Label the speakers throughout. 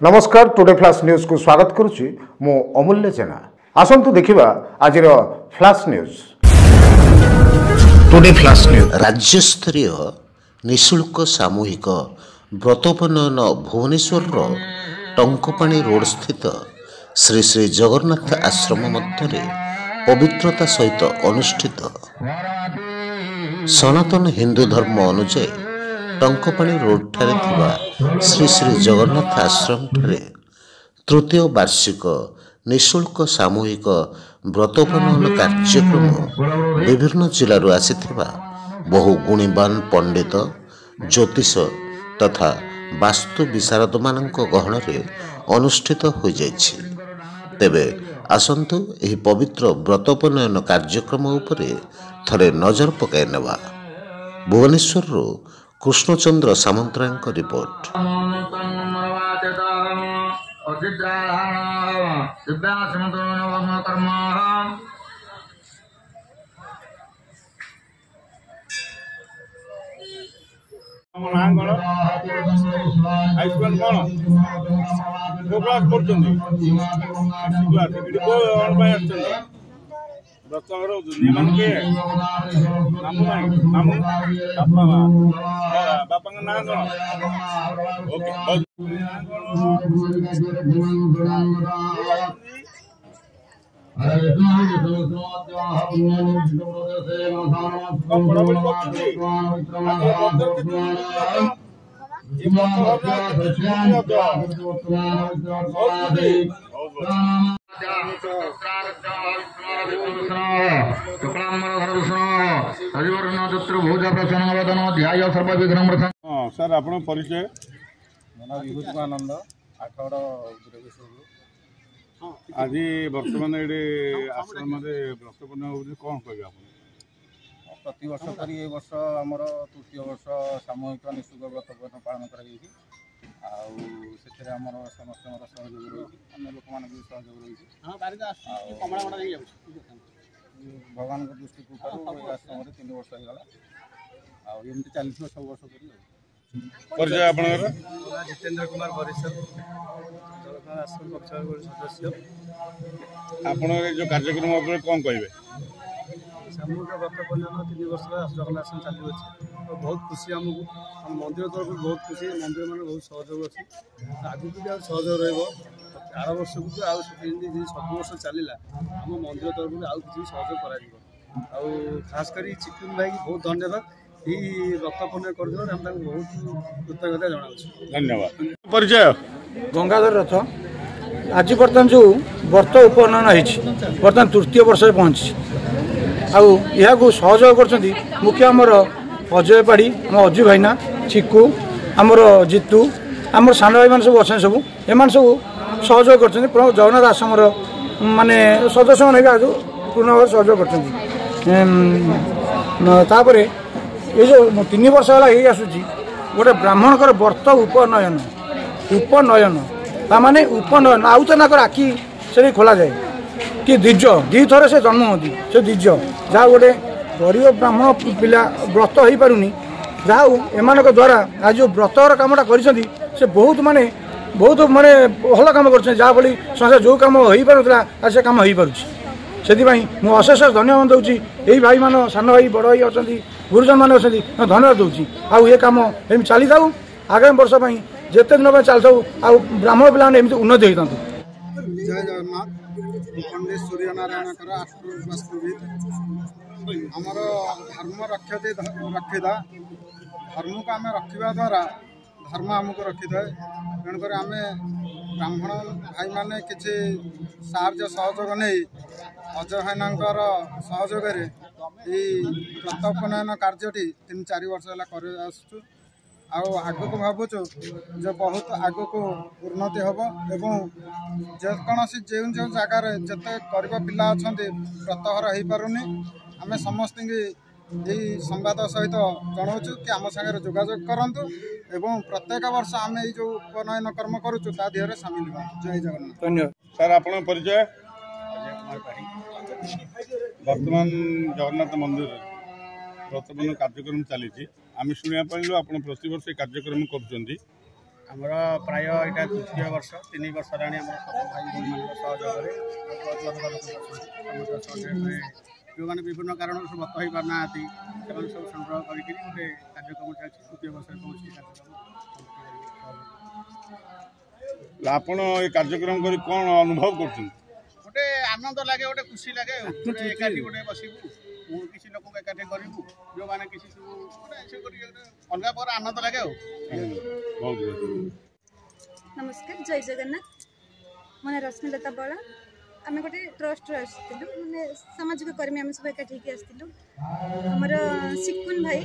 Speaker 1: नमस्कार today flush news को स्वागत करुच्ची मु अमूल्य जेना। आसंतु देखिबा आज flush news. Today flush news.
Speaker 2: राज्य स्तरीय निःशुल्क सामूहिक व्रतोपनयन भुवनेश्वर टंकपाणी रोड स्थित श्री श्री जगन्नाथ आश्रम मध्य पवित्रता सहित अनुष्ठित। सनातन हिंदू धर्म अनुଯାयी टंकपाणी रोड ठारे थिबा श्री श्री जगन्नाथ आश्रम ठारे तृतीय वार्षिक निःशुल्क सामूहिक व्रतोपनयन कार्यक्रम विभिन्न जिलूर आसीथिबा बहु गुणीवान पंडित ज्योतिष तथा वास्तु विशारद मानक गहन अनुष्ठित हो जाइछि। तेबे आसंतु एही पवित्र व्रतोपनयन कार्यक्रम उपरे थरे नजर पकाई नेबा। भुवनेश्वर कृष्णचंद्र सामंतराय रिपोर्ट।
Speaker 3: सर आप परिचय
Speaker 4: आनंद आठगड़
Speaker 3: आज बर्तमान ये आश्रम व्रतपन कौन कह
Speaker 4: प्रति वर्ष पर ये वर्ष आमर तृतीय वर्ष सामूहिक निःशुल्क व्रतपन पालन कर समस्त सहयोग रही अन्य लोक मान भी सहयोग रही भगवान दृष्टि कृपा आश्रम 3 वर्ष होगा आमती चली सब वर्ष
Speaker 3: परिचय आप
Speaker 5: जितेंद्र कुमार परिषद जगन्नाथ आश्रम पक्ष सदस्य
Speaker 3: आप जो कार्यक्रम कौन कहे
Speaker 5: सामूहिक व्रतपनयन 3 वर्ष जगन्नाथ आश्रम चलू अच्छे बहुत खुशी आमको आम मंदिर तरफ बहुत खुशी मंदिर मान बहुत सहयोग अच्छी आगे भी सहयोग रर वर्ष को आउ सब वर्ष चलला आम मंदिर तरफ आउ कि सहयोग कर खास कर चिकुन भाई बहुत धन्यवाद यही व्रतपन कर बहुत कृतज्ञता जनाऊँ।
Speaker 3: धन्यवाद। परिचय
Speaker 6: गंगाधर रथ आज बर्तमान जो व्रत उपनयन हो बर्तमान तृतीय वर्ष पहुँची आउ सहयोग कर मुख्य आमर अजय पाड़ी आम अजय भाईना चिकू आमर जितू आमर सान भाई मैंने सब अच्छे सब एम सब सहयोग कर जगन्नाथ आश्रम माने सदस्य मैंने भी आज पूर्ण भाव सहयोग कर ये जो 3 वर्ष है आसूची गोटे ब्राह्मणकर व्रत उपनयन ताने उपनयन आउ तो ना आखि से खोल जाए कि दीज दी थर से जन्म होती से दीज जहाँ गोटे गरीब ब्राह्मण पिला व्रत हो पारुनी जहाँ एम द्वारा आज जो व्रतर कमटा कर बहुत माने भल कम कर संसार जो कम हो पारा आज से कम हो पार्टी से मुझे अशेष धन्यवाद दूसरी यही भाई मान सान भाई बड़ भाई अच्छा गुरुजन मैंने अच्छा धन्यवाद दूसरी आउ ये कम एम चली था आगामी वर्ष जिते दिन चलता ब्राह्मण पिला उन्नति होता।
Speaker 4: जय जगन्नाथ पंडित सूर्य नारायण वास्तुविद आमर धर्म रक्षिता धर्म को आम रखा द्वारा धर्म आमको रखी थाए तेणुक आम ब्राह्मण भाई मैंने किसी साहाय्य सहयोग नहीं अजय भाईनांकर सहयोग व्रतोपनयन कार्यटी 3-4 वर्ष है आगक भावुचु जो बहुत आगक उन्नति हम एवं जेकोसी जो जगार जिते गरीब पिला अच्छा व्रतहर हो पारुनी आम समस्त यही संवाद सहित जनाऊँ कि आम सागर जोगाजोग करूँ एवं प्रत्येक वर्ष आम जो उपनयन कर्म करुचु ता देह सामिल हुआ। जय जगन्नाथ।
Speaker 6: धन्यवाद।
Speaker 3: सर आप परिचय वर्तमान जगन्नाथ मंदिर व्रतपन कार्यक्रम चली आम शुणा पाइलु आप प्रति वर्ष कार्यक्रम कर
Speaker 5: आमर प्राय यहाँ तृतीय वर्ष 3 वर्ष हेल्ला सब भाई भाई मान सहयोग जो मैंने विभिन्न कारण से मत हो पारना सब संग्रह करके गोटे कार्यक्रम चलती तृतीय वर्ष पहुँची कार्यक्रम
Speaker 3: आपण ये कार्यक्रम कर कौन अनुभव कर
Speaker 5: गोटे आनंद लगे गोटे खुशी लगे एकाठी गोटे बसबू किसी लोक एकाठी करूँ जो मैंने किसी सब अलग पर आनंद लगे
Speaker 3: बहुत
Speaker 7: नमस्कार जय जगन्नाथ मो ना रश्मिलता बड़ा आम गोटे ट्रस्ट आसलु मैंने सामाजिक कर्मी आम सब एकाठी आसलु आमर सिकुन भाई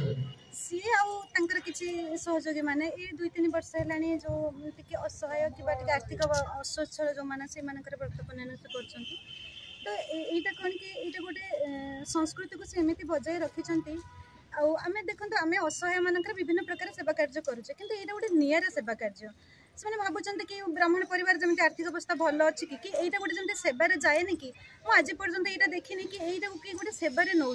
Speaker 7: सी आउर किसी सहयोगी मैंने ये 2-3 वर्ष है जो टी असहाय कि आर्थिक अस्वच्छल जो मैंने से व्रत प्रणायन से कर तो यहाँ कौन कि यहाँ गोटे संस्कृति को सेमती बजाय रखिंट आम देखो आम असहाय मानक विभिन्न प्रकार सेवा कार्य करुचे कि यहाँ गोटे निरा सेवा कार्य से भावुं कि ब्राह्मण परिवार जमी आर्थिक अवस्था भल अच्छी कि यहाँ गोटे जमी सेवार जाएनि कि मुझे आज पर्यटन यहाँ देखनी कि यहाँ किए गोटे सेवार नौ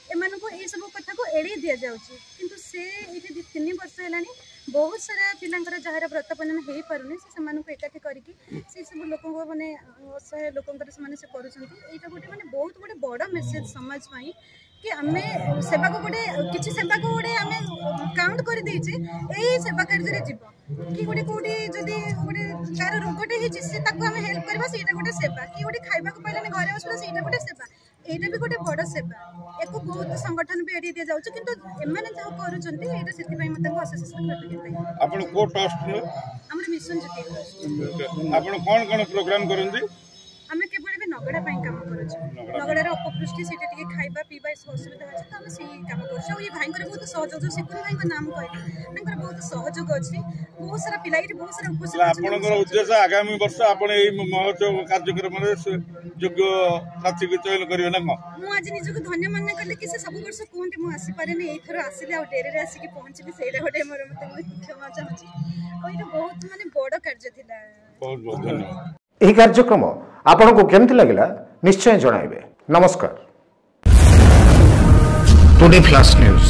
Speaker 7: एमानको ये सब कथा को एड़ी दि जाऊँगी किंतु से ये 3 वर्ष है बहुत सारा पिलांकर जार व्रत प्रणायन हो पारे से एकाठी करके सब लोक मैंने असहाय लोकंर से करुँच यहाँ गोटे मैंने बहुत गोटे बड़ मेसेज समाज कि आम सेवा को गोटे किसी सेवा को गोटे आम काउंट कर देचे यही सेवा कार्य जीव कि गोटे कौटी जदि गोटे कार रोगटे आम हेल्प करवा से गोटे सेवा कि गोटे खाइबा को पाइलानी घरे बसला से गोटे सेवा यहाँ भी गोटे बड़ सेवा एक बहुत संगठन भी एड़ी दि जाऊँ कि एमाने जो करुँच मत अशेष
Speaker 3: आपण को ट्रस्ट
Speaker 7: आम मिशन ज्योति
Speaker 3: आपण कौन कौन प्रोग्राम करंदी
Speaker 7: आम केवल भी नगड़ा काम करुँ नगड़ार अपपृष्टि से खाइबा पीवा असुविधा अच्छे तो आम से कम कर भाई बहुत सहयोग जो सिकुन भाई नाम कहले बहुत सहयोग अच्छी बहुत सारा पिला बहुत सारा उपस्थित
Speaker 3: आपनकर उद्देश्य आगामी वर्ष आपण एई महोत्सव कार्यक्रम रे योग्य साथी को चयन करियो ना
Speaker 7: मु आज निजको धन्य मन करले कि से सब वर्ष कहते मुझे आसी पारे एई थरो आसिले आ डेरे रे आसिक पहुंचली सेटा गोटे मोर मते क्षमा चाहूची और ये बहुत माने बड़ कार्य थिला
Speaker 3: बहुत बहुत धन्यवाद
Speaker 1: ଏହି କାର୍ଯ୍ୟକ୍ରମ ଆପଣଙ୍କୁ କେମିତି ଲାଗିଲା ନିଶ୍ଚୟ ଜଣାଇବେ। ନମସ୍କାର। ଟୁଡେ ଫ୍ଲାଶ ନ୍ୟୁଜ୍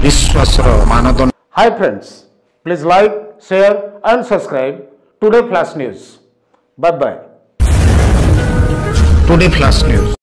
Speaker 1: ବିଶ୍ୱାସର ମାନଦଣ୍ଡ। Hi friends, please like, share and subscribe today flash news. Bye bye. Today flash news.